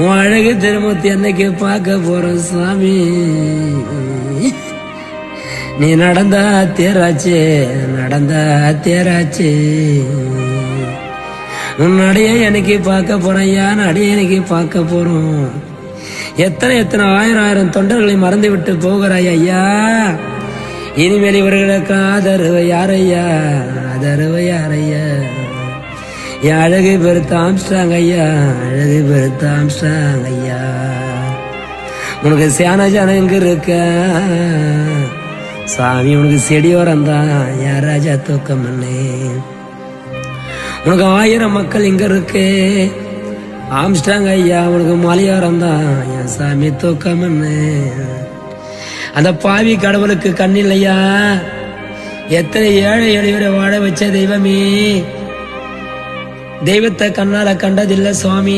உன் அழகு திருமூர்த்தி என்னைக்கு பார்க்க போறோம் சாமி. நீ நடந்தா தேராச்சு, நடந்தா தேராச்சு. நடைய எனக்கு பார்க்க போறேன் ஐயா, நடைய எனக்கு பார்க்க போறோம். எத்தனை எத்தனை ஆயிரம் ஆயிரம் தொண்டர்களை மறந்து விட்டு போகிறாய் ஐயா. இனிமேல் இவர்களுக்கு ஆதரவு யாரையா, ஆதரவு யாரையா. என் அழகு பெருத்த ஆம்ஸ்டாங் ஐயா, அழகு பெருத்த ஆம்ஸ்டாங் ஐயா. உனக்கு சேன ஜனம் எங்க இருக்க சாமி, உனக்கு செடியோரம் தான் என் ராஜா தூக்கம் பண்ணே. உனக்கு 1000 மக்கள் இங்க இருக்கு ஆம்ஸ்டாங் ஐயா, உனக்கு மலையோரம் தான் என் சாமி தூக்கம் பண்ணே. அந்த பாவி கடவுளுக்கு கண்ணில்லையா, எத்தனை ஏழை எளியவரை வாழ வச்ச தெய்வமே, தெய்வத்தை கண்ணால கண்டதில்லை சுவாமி.